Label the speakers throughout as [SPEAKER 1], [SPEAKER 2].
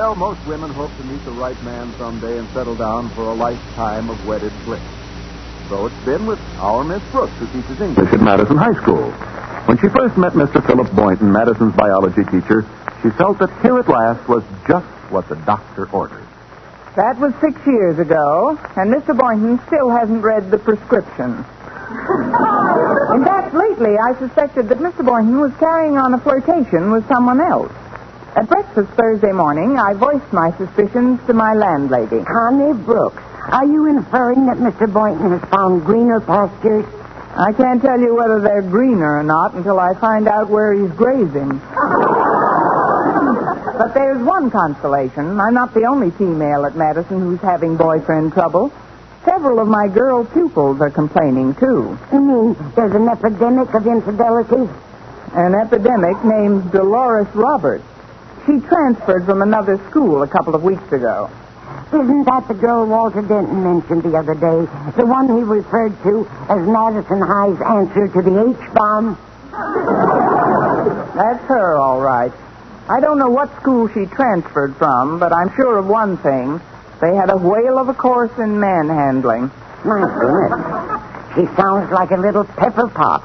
[SPEAKER 1] Well, most women hope to meet the right man someday and settle down for a lifetime of wedded bliss. So it's been with our Miss Brooks, who teaches English at Madison High School. When she first met Mr. Philip Boynton, Madison's biology teacher, she felt that here at last was just what the doctor ordered.
[SPEAKER 2] That was 6 years ago, and Mr. Boynton still hasn't read the prescription. In fact, lately I suspected that Mr. Boynton was carrying on a flirtation with someone else. At breakfast Thursday morning, I voiced my suspicions to my landlady.
[SPEAKER 3] Connie Brooks, are you inferring that Mr. Boynton has found greener pastures?
[SPEAKER 2] I can't tell you whether they're greener or not until I find out where he's grazing. But there's one consolation. I'm not the only female at Madison who's having boyfriend trouble. Several of my girl pupils are complaining, too.
[SPEAKER 3] You mean there's an epidemic of infidelity?
[SPEAKER 2] An epidemic named Dolores Roberts. She transferred from another school a couple of weeks ago.
[SPEAKER 3] Isn't that the girl Walter Denton mentioned the other day? The one he referred to as Madison High's answer to the H-bomb?
[SPEAKER 2] That's her, all right. I don't know what school she transferred from, but I'm sure of one thing. They had a whale of a course in manhandling.
[SPEAKER 3] My goodness. She sounds like a little pepper pot.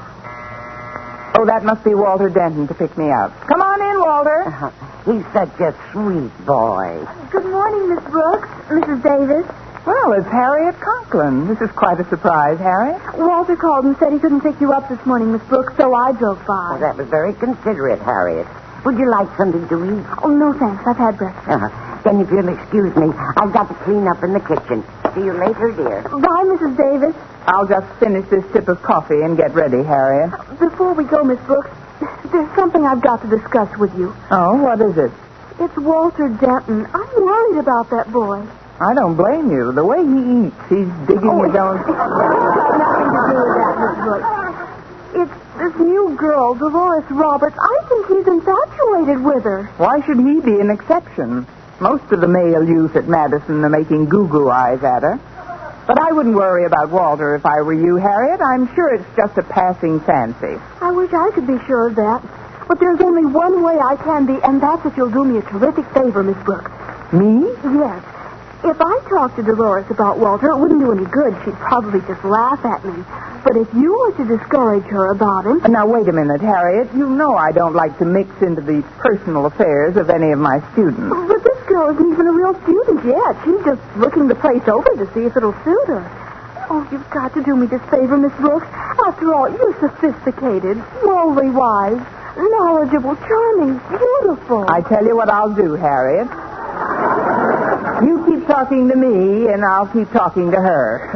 [SPEAKER 2] Oh, that must be Walter Denton to pick me up. Come on in, Walter.
[SPEAKER 3] He's such a sweet boy.
[SPEAKER 4] Good morning, Miss Brooks, Mrs. Davis.
[SPEAKER 2] Well, it's Harriet Conklin. This is quite a surprise, Harriet.
[SPEAKER 4] Walter called and said he couldn't pick you up this morning, Miss Brooks, so I drove by.
[SPEAKER 3] Oh, that was very considerate, Harriet. Would you like something to eat?
[SPEAKER 4] Oh, no, thanks. I've had breakfast.
[SPEAKER 3] Then if you'll excuse me, I've got to clean up in the kitchen. See you later, dear.
[SPEAKER 4] Bye, Mrs. Davis.
[SPEAKER 2] I'll just finish this sip of coffee and get ready, Harriet.
[SPEAKER 4] Before we go, Miss Brooks, there's something I've got to discuss with you.
[SPEAKER 2] Oh, what is it?
[SPEAKER 4] It's Walter Denton. I'm worried about that boy.
[SPEAKER 2] I don't blame you. The way he eats, he's digging his own...
[SPEAKER 4] It's got nothing to do with that, Miss Brooks. It's this new girl, Dolores Roberts. I think he's infatuated with her.
[SPEAKER 2] Why should he be an exception? Most of the male youth at Madison are making goo-goo eyes at her. But I wouldn't worry about Walter if I were you, Harriet. I'm sure it's just a passing fancy.
[SPEAKER 4] I wish I could be sure of that. But there's only one way I can be, and that's if you'll do me a terrific favor, Miss Brooks.
[SPEAKER 2] Me?
[SPEAKER 4] Yes. If I talked to Dolores about Walter, it wouldn't do any good. She'd probably just laugh at me. But if you were to discourage her about him...
[SPEAKER 2] Now, wait a minute, Harriet. You know I don't like to mix into the personal affairs of any of my students.
[SPEAKER 4] But this girl isn't even a real student yet. She's just looking the place over to see if it'll suit her. Oh, you've got to do me this favor, Miss Brooks. After all, you're sophisticated, morally wise, knowledgeable, charming, beautiful.
[SPEAKER 2] I tell you what I'll do, Harriet. You keep talking to me, and I'll keep talking to her.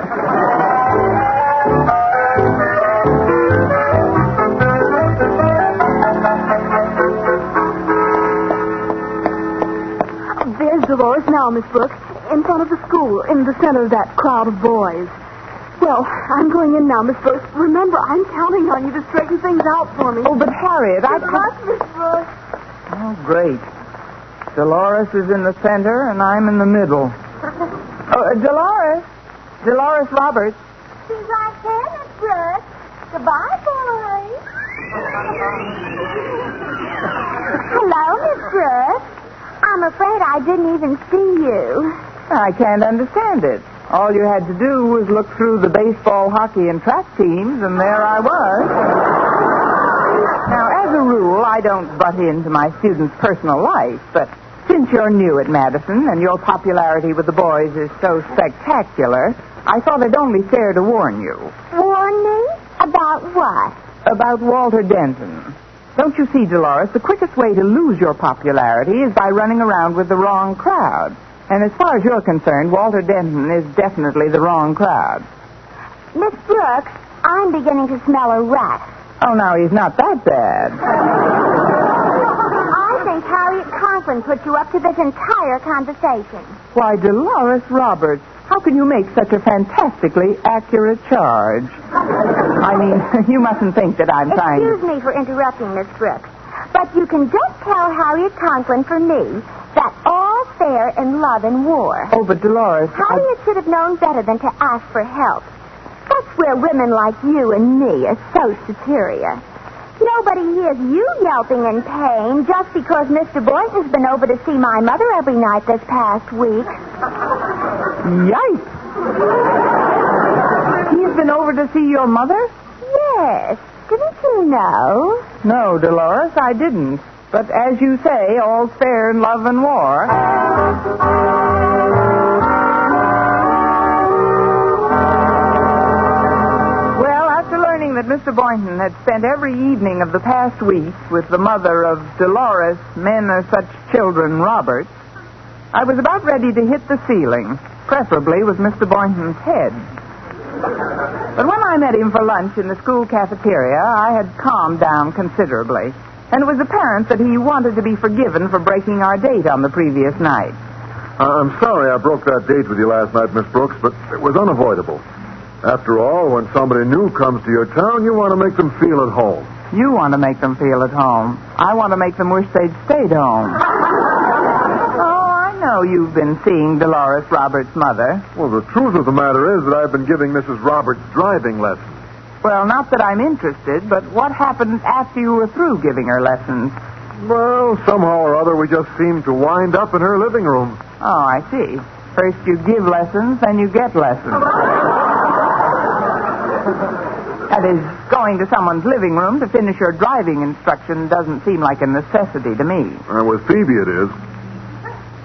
[SPEAKER 4] There's Dolores now, Miss Brooks, in front of the school, in the center of that crowd of boys. Well, I'm going in now, Miss Brooks. Remember, I'm counting on you to straighten things out for me.
[SPEAKER 2] Oh, but Harriet, I
[SPEAKER 4] Good luck, Miss Brooks.
[SPEAKER 2] Oh, great. Dolores is in the center, and I'm in the middle. Dolores. Dolores Roberts.
[SPEAKER 4] She's right there, Miss Brooks. Goodbye, boys. Hello, Miss Brooks. I'm afraid I didn't even see you.
[SPEAKER 2] I can't understand it. All you had to do was look through the baseball, hockey, and track teams, and there I was. Now, as a rule, I don't butt into my students' personal life, but since you're new at Madison and your popularity with the boys is so spectacular, I thought it only fair to warn you.
[SPEAKER 4] Warn me? About what?
[SPEAKER 2] About Walter Denton. Don't you see, Dolores, the quickest way to lose your popularity is by running around with the wrong crowd. And as far as you're concerned, Walter Denton is definitely the wrong crowd.
[SPEAKER 4] Miss Brooks, I'm beginning to smell a rat.
[SPEAKER 2] Oh, now, he's not that bad.
[SPEAKER 4] I think Harriet Conklin put you up to this entire conversation.
[SPEAKER 2] Why, Dolores Roberts, how can you make such a fantastically accurate charge? I mean, you mustn't think that I'm trying to...
[SPEAKER 4] Excuse me for interrupting, Miss Brooks, but you can just tell Harriet Conklin for me that all's fair in love and war.
[SPEAKER 2] Oh, but Dolores...
[SPEAKER 4] Harriet should have known better than to ask for help. That's where women like you and me are so superior. No
[SPEAKER 5] nobody hears you yelping in pain just because Mr. Boynton's been over to see my mother every night this past week.
[SPEAKER 2] Yikes! He's been over to see your mother?
[SPEAKER 5] Yes. Didn't you know?
[SPEAKER 2] No, Dolores, I didn't. But as you say, all's fair in love and war. Well, after learning that Mr. Boynton had spent every evening of the past week with the mother of Dolores, men are such children, Roberts, I was about ready to hit the ceiling, preferably with Mr. Boynton's head. But when I met him for lunch in the school cafeteria, I had calmed down considerably, and it was apparent that he wanted to be forgiven for breaking our date on the previous night.
[SPEAKER 1] I'm sorry I broke that date with you last night, Miss Brooks, but it was unavoidable. After all, when somebody new comes to your town, you want to make them feel at home.
[SPEAKER 2] You want to make them feel at home. I want to make them wish they'd stayed home. No, you've been seeing Dolores Roberts' mother.
[SPEAKER 1] Well, the truth of the matter is that I've been giving Mrs. Roberts driving lessons.
[SPEAKER 2] Well, not that I'm interested, but what happened after you were through giving her lessons?
[SPEAKER 1] Well, somehow or other, we just seemed to wind up in her living room.
[SPEAKER 2] Oh, I see. First you give lessons, then you get lessons. That is, going to someone's living room to finish your driving instruction doesn't seem like a necessity to me.
[SPEAKER 1] With Phoebe it is.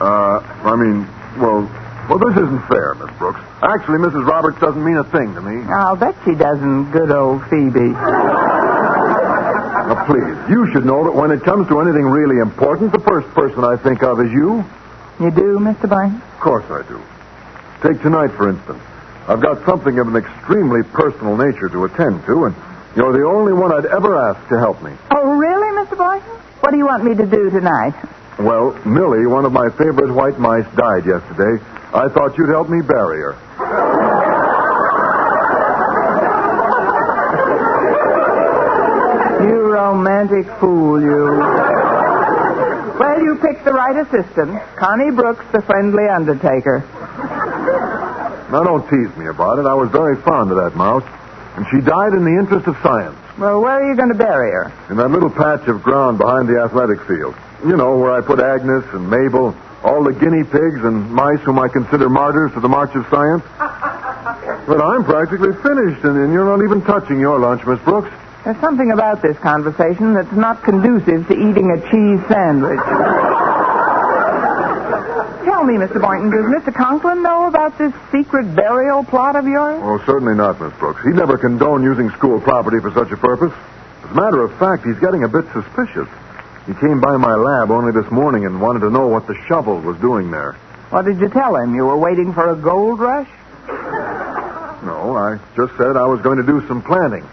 [SPEAKER 1] Well, this isn't fair, Miss Brooks. Actually, Mrs. Roberts doesn't mean a thing to me.
[SPEAKER 2] I'll bet she doesn't, good old Phoebe.
[SPEAKER 1] Now, please, you should know that when it comes to anything really important, the first person I think of is you.
[SPEAKER 2] You do, Mr. Boynton?
[SPEAKER 1] Of course I do. Take tonight, for instance. I've got something of an extremely personal nature to attend to, and you're the only one I'd ever ask to help me.
[SPEAKER 2] Oh, really, Mr. Boynton? What do you want me to do tonight?
[SPEAKER 1] Well, Millie, one of my favorite white mice, died yesterday. I thought you'd help me bury her.
[SPEAKER 2] You romantic fool, you. Well, you picked the right assistant. Connie Brooks, the friendly undertaker.
[SPEAKER 1] Now, don't tease me about it. I was very fond of that mouse, and she died in the interest of science.
[SPEAKER 2] Well, where are you going to bury her?
[SPEAKER 1] In that little patch of ground behind the athletic field. You know, where I put Agnes and Mabel, all the guinea pigs and mice whom I consider martyrs to the march of science. But I'm practically finished, and you're not even touching your lunch, Miss Brooks.
[SPEAKER 2] There's something about this conversation that's not conducive to eating a cheese sandwich. Tell me, Mr. Boynton, does Mr. Conklin know about this secret burial plot of yours?
[SPEAKER 1] Oh, certainly not, Miss Brooks. He'd never condone using school property for such a purpose. As a matter of fact, he's getting a bit suspicious. He came by my lab only this morning and wanted to know what the shovel was doing there.
[SPEAKER 2] What did you tell him? You were waiting for a gold rush?
[SPEAKER 1] No, I just said I was going to do some planning.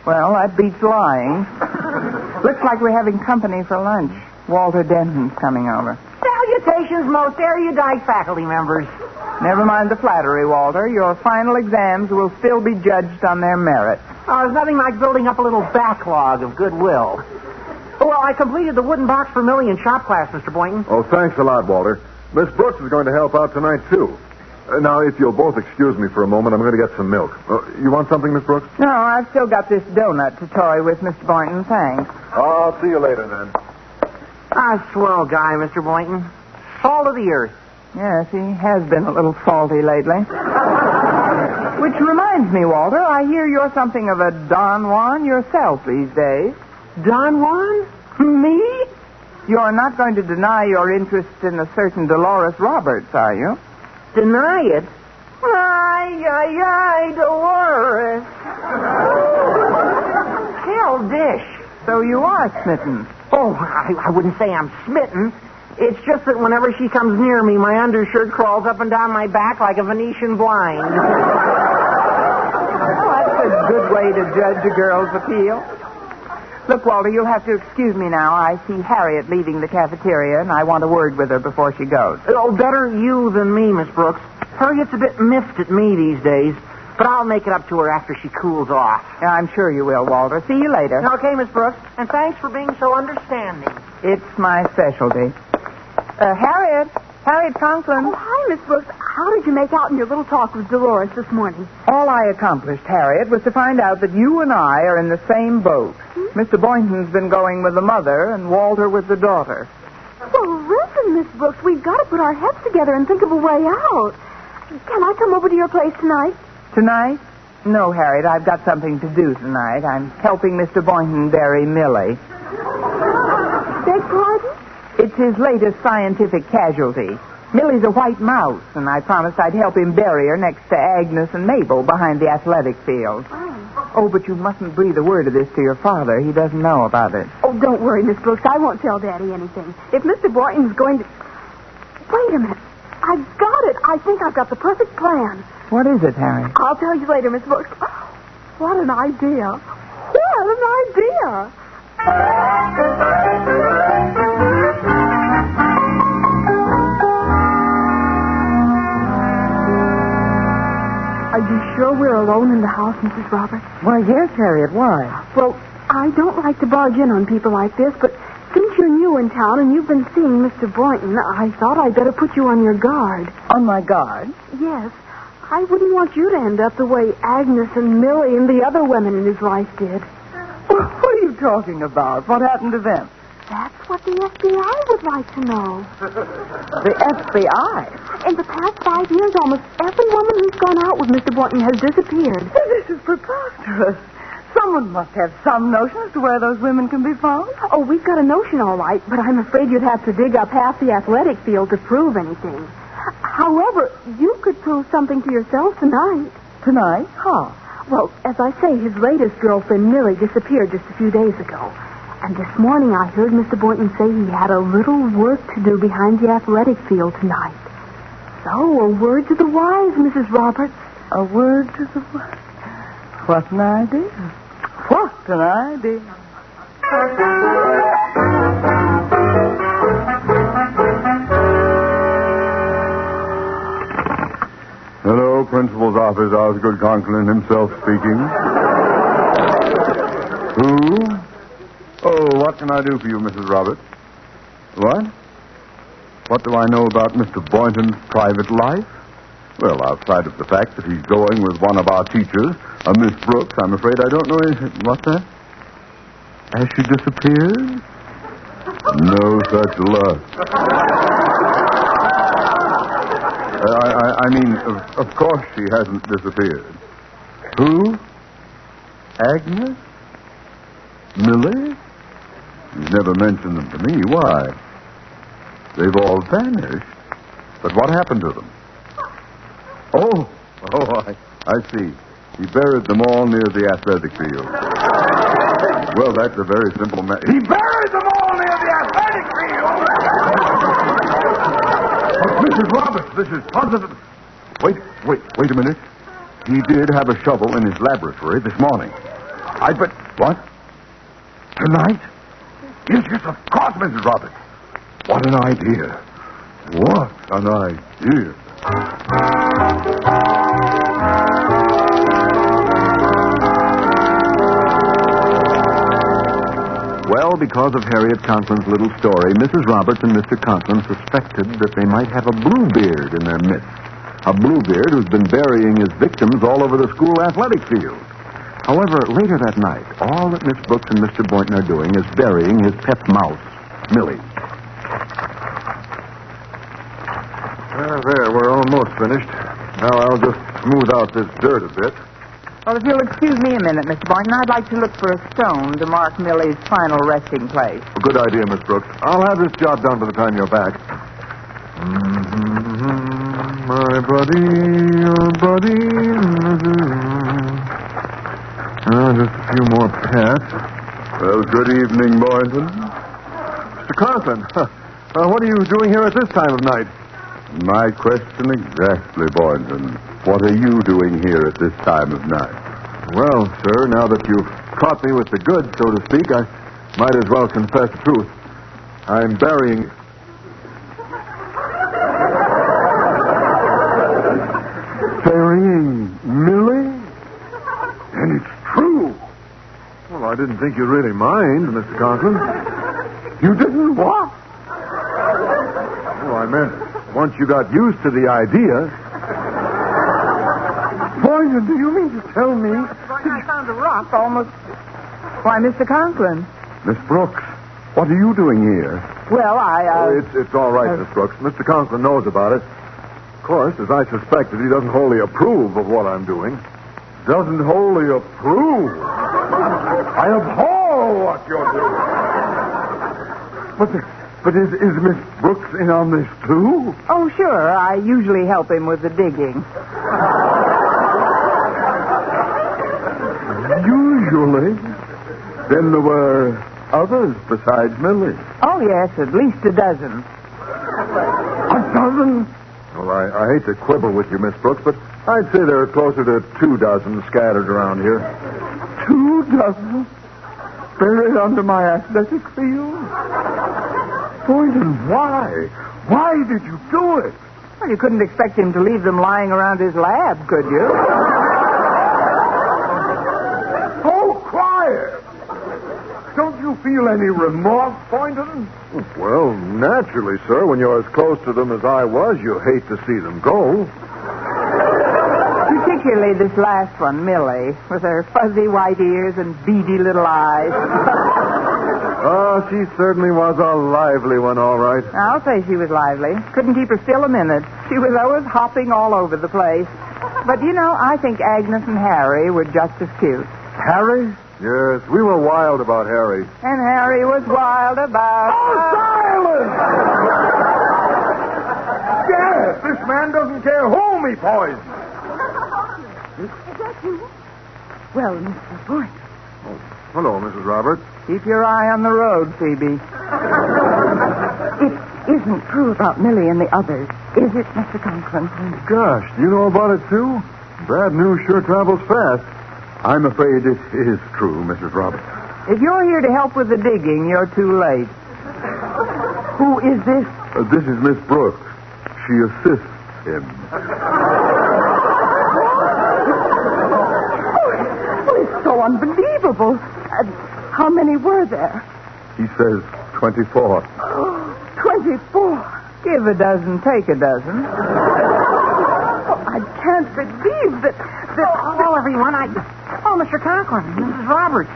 [SPEAKER 2] Well, that beats lying. Looks like we're having company for lunch. Walter Denton's coming over.
[SPEAKER 3] Salutations, most erudite faculty members.
[SPEAKER 2] Never mind the flattery, Walter. Your final exams will still be judged on their merit.
[SPEAKER 3] Oh, there's nothing like building up a little backlog of goodwill. Well, I completed the wooden box for Millie in shop class, Mr. Boynton.
[SPEAKER 1] Oh, thanks a lot, Walter. Miss Brooks is going to help out tonight, too. Now, if you'll both excuse me for a moment, I'm going to get some milk. You want something, Miss Brooks?
[SPEAKER 2] No, I've still got this donut to toy with, Mr. Boynton. Thanks.
[SPEAKER 1] I'll see you later, then.
[SPEAKER 3] Swell guy, Mr. Boynton. Salt of the earth.
[SPEAKER 2] Yes, he has been a little salty lately. Which reminds me, Walter, I hear you're something of a Don Juan yourself these days.
[SPEAKER 3] Don Juan? Me?
[SPEAKER 2] You're not going to deny your interest in a certain Dolores Roberts, are you?
[SPEAKER 3] Deny it? Ay, Dolores. Hell dish.
[SPEAKER 2] So you are smitten.
[SPEAKER 3] Oh, I wouldn't say I'm smitten. It's just that whenever she comes near me, my undershirt crawls up and down my back like a Venetian blind.
[SPEAKER 2] Well, that's a good way to judge a girl's appeal. Look, Walter, you'll have to excuse me now. I see Harriet leaving the cafeteria, and I want a word with her before she goes.
[SPEAKER 3] Oh, better you than me, Miss Brooks. Harriet's a bit miffed at me these days, but I'll make it up to her after she cools off.
[SPEAKER 2] Yeah, I'm sure you will, Walter. See you later.
[SPEAKER 3] Okay, Miss Brooks, and thanks for being so understanding.
[SPEAKER 2] It's my specialty. Harriet, Harriet Conklin.
[SPEAKER 4] Oh, hi, Miss Brooks. How did you make out in your little talk with Dolores this morning?
[SPEAKER 2] All I accomplished, Harriet, was to find out that you and I are in the same boat. Mr. Boynton's been going with the mother and Walter with the daughter.
[SPEAKER 4] Well, listen, Miss Brooks, we've got to put our heads together and think of a way out. Can I come over to your place tonight?
[SPEAKER 2] Tonight? No, Harriet, I've got something to do tonight. I'm helping Mr. Boynton bury Millie.
[SPEAKER 4] Beg pardon?
[SPEAKER 2] It's his latest scientific casualty. Millie's a white mouse, and I promised I'd help him bury her next to Agnes and Mabel behind the athletic field. Oh, but you mustn't breathe a word of this to your father. He doesn't know about it.
[SPEAKER 4] Oh, don't worry, Miss Brooks. I won't tell Daddy anything. If Mr. Boynton's going to... Wait a minute. I've got it. I think I've got the perfect plan.
[SPEAKER 2] What is it, Harriet?
[SPEAKER 4] I'll tell you later, Miss Brooks. What an idea. What an idea. Are you sure we're alone in the house, Mrs. Roberts?
[SPEAKER 2] Why, yes, Harriet. Why?
[SPEAKER 4] Well, I don't like to barge in on people like this, but since you're new in town and you've been seeing Mr. Boynton, I thought I'd better put you on your guard.
[SPEAKER 2] On my guard?
[SPEAKER 4] Yes. I wouldn't want you to end up the way Agnes and Millie and the other women in his life did.
[SPEAKER 2] What are you talking about? What happened to them?
[SPEAKER 4] That's what the FBI would like to know.
[SPEAKER 2] The FBI?
[SPEAKER 4] In the past 5 years, almost every woman who's gone out with Mr. Boynton has disappeared.
[SPEAKER 2] This is preposterous. Someone must have some notion as to where those women can be found.
[SPEAKER 4] Oh, we've got a notion, all right, but I'm afraid you'd have to dig up half the athletic field to prove anything. However, you could prove something to yourself tonight.
[SPEAKER 2] Tonight? How?
[SPEAKER 4] Well, as I say, his latest girlfriend, Millie, disappeared just a few days ago. And this morning I heard Mr. Boynton say he had a little work to do behind the athletic field tonight. So, a word to the wise, Mrs. Roberts.
[SPEAKER 2] A word to the wise. What an idea. What an idea.
[SPEAKER 1] Hello, Principal's office. Osgood Conklin himself speaking. Who? Oh, what can I do for you, Mrs. Roberts? What? What do I know about Mr. Boynton's private life? Well, outside of the fact that he's going with one of our teachers, a Miss Brooks, I'm afraid I don't know anything. What's that? Has she disappeared? No such luck. I mean, of course she hasn't disappeared. Who? Agnes? Millie? You've never mentioned them to me. Why? They've all vanished. But what happened to them? Oh, I see. He buried them all near the athletic field. Well, that's a very simple matter. He buried them all near the athletic field! Mrs. Roberts, this is positive. Wait a minute. He did have a shovel in his laboratory this morning. What? Tonight? Yes, of course, Mrs. Roberts. What an idea. What an idea. Well, because of Harriet Conklin's little story, Mrs. Roberts and Mr. Conklin suspected that they might have a Bluebeard in their midst. A Bluebeard who's been burying his victims all over the school athletic field. However, later that night, all that Miss Brooks and Mr. Boynton are doing is burying his pet mouse, Millie. There, we're almost finished. Now I'll just smooth out this dirt a bit.
[SPEAKER 2] Well, if you'll excuse me a minute, Mr. Boynton, I'd like to look for a stone to mark Millie's final resting place.
[SPEAKER 1] Good idea, Miss Brooks. I'll have this job done by the time you're back. My buddy, your buddy. Just a few more pats. Well, good evening, Boynton. Mr. Conklin, what are you doing here at this time of night? My question exactly, Boynton. What are you doing here at this time of night? Well, sir, now that you've caught me with the goods, so to speak, I might as well confess the truth. I'm burying... Burying Millie? And it's true. Well, I didn't think you'd really mind, Mr. Conklin. You didn't what? Oh, I meant once you got used to the idea.
[SPEAKER 6] Boynton, do you mean to tell me?
[SPEAKER 2] I found a rock almost... Why, Mr. Conklin.
[SPEAKER 6] Miss Brooks, what are you doing here?
[SPEAKER 2] Well,
[SPEAKER 1] It's all right, Miss Brooks. Mr. Conklin knows about it. Of course, as I suspected, he doesn't wholly approve of what I'm doing.
[SPEAKER 6] Doesn't wholly approve. I abhor what you're doing. But is Miss Brooks in on this, too?
[SPEAKER 2] Oh, sure. I usually help him with the digging.
[SPEAKER 6] Usually? Then there were others besides Millie.
[SPEAKER 2] Oh, yes, at least a dozen.
[SPEAKER 6] A dozen?
[SPEAKER 1] Well, I hate to quibble with you, Miss Brooks, but I'd say there are closer to 24 scattered around here.
[SPEAKER 6] 24? Buried under my athletic field? Boynton, why? Why did you do it?
[SPEAKER 2] Well, you couldn't expect him to leave them lying around his lab, could you?
[SPEAKER 6] Oh, quiet! Don't you feel any remorse, Boynton?
[SPEAKER 1] Well, naturally, sir. When you're as close to them as I was, you hate to see them go.
[SPEAKER 2] Particularly this last one, Millie, with her fuzzy white ears and beady little eyes.
[SPEAKER 1] Oh, she certainly was a lively one, all right.
[SPEAKER 2] I'll say she was lively. Couldn't keep her still a minute. She was always hopping all over the place. But, I think Agnes and Harry were just as cute.
[SPEAKER 6] Harry?
[SPEAKER 1] Yes, we were wild about Harry.
[SPEAKER 2] And Harry was wild about...
[SPEAKER 6] Oh, silence! Yes, this man doesn't care whom he poisons.
[SPEAKER 3] Is that you? Well, Mr. Boynton.
[SPEAKER 1] Oh, hello, Mrs. Roberts.
[SPEAKER 2] Keep your eye on the road, Phoebe.
[SPEAKER 3] It isn't true about Millie and the others, is it, Mr. Conklin?
[SPEAKER 1] Gosh, do you know about it, too? Bad news sure travels fast.
[SPEAKER 6] I'm afraid it is true, Mrs. Roberts.
[SPEAKER 2] If you're here to help with the digging, you're too late.
[SPEAKER 3] Who is this?
[SPEAKER 6] This is Miss Brooks. She assists him.
[SPEAKER 3] Oh, it's so unbelievable. How many were there?
[SPEAKER 6] He says 24.
[SPEAKER 3] 24.
[SPEAKER 2] Give a dozen, take a dozen.
[SPEAKER 3] Oh, I can't believe that...
[SPEAKER 7] Hello, everyone. Oh, Mr. Conklin, Mrs. Roberts.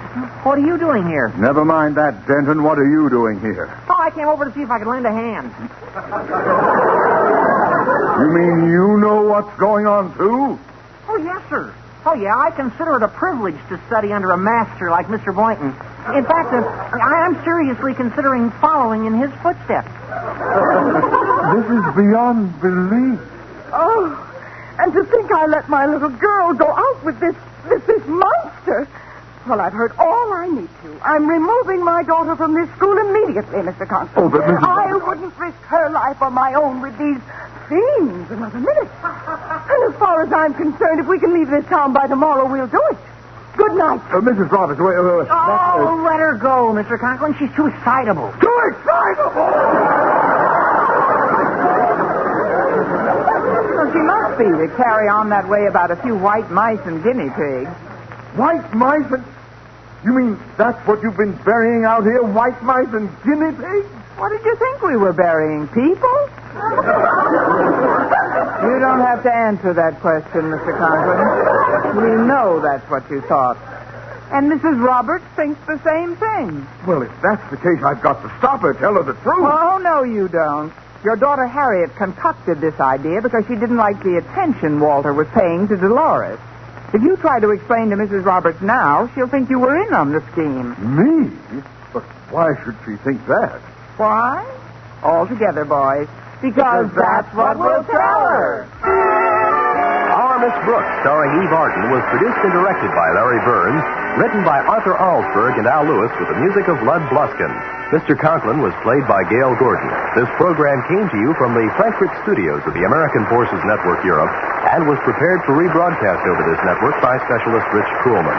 [SPEAKER 7] What are you doing here?
[SPEAKER 6] Never mind that, Denton. What are you doing here?
[SPEAKER 7] Oh, I came over to see if I could lend a hand.
[SPEAKER 6] You mean you know what's going on, too?
[SPEAKER 7] Oh, yes, sir. Oh, yeah, I consider it a privilege to study under a master like Mr. Boynton. In fact, I am seriously considering following in his footsteps.
[SPEAKER 6] This is beyond belief.
[SPEAKER 3] Oh, and to think I let my little girl go out with this monster. Well, I've heard all I need to. I'm removing my daughter from this school immediately, Mr. Conklin.
[SPEAKER 6] Oh, but Mrs.
[SPEAKER 3] I wouldn't risk her life or my own with these fiends another minute. And as far as I'm concerned, if we can leave this town by tomorrow, we'll do it. Good night.
[SPEAKER 6] Mrs. Roberts, wait.
[SPEAKER 7] Oh, let her go, Mr. Conklin. She's too excitable.
[SPEAKER 6] Too excitable!
[SPEAKER 2] Well, she must be to carry on that way about a few white mice and guinea pigs.
[SPEAKER 6] White mice and... You mean that's what you've been burying out here? White mice and guinea pigs?
[SPEAKER 2] What did you think we were burying? People? You don't have to answer that question, Mr. Conklin. We know that's what you thought. And Mrs. Roberts thinks the same thing.
[SPEAKER 6] Well, if that's the case, I've got to stop her, tell her the truth.
[SPEAKER 2] Oh, no, you don't. Your daughter Harriet concocted this idea because she didn't like the attention Walter was paying to Dolores. If you try to explain to Mrs. Roberts now, she'll think you were in on the scheme.
[SPEAKER 6] Me? But why should she think that?
[SPEAKER 2] Why? All together, boys. Because that's what we'll tell her.
[SPEAKER 8] Our Miss Brooks, starring Eve Arden, was produced and directed by Larry Burns, written by Arthur Alsberg and Al Lewis with the music of Lud Bluskin. Mr. Conklin was played by Gail Gordon. This program came to you from the Frankfurt studios of the American Forces Network Europe and was prepared for rebroadcast over this network by specialist Rich Kuhlman.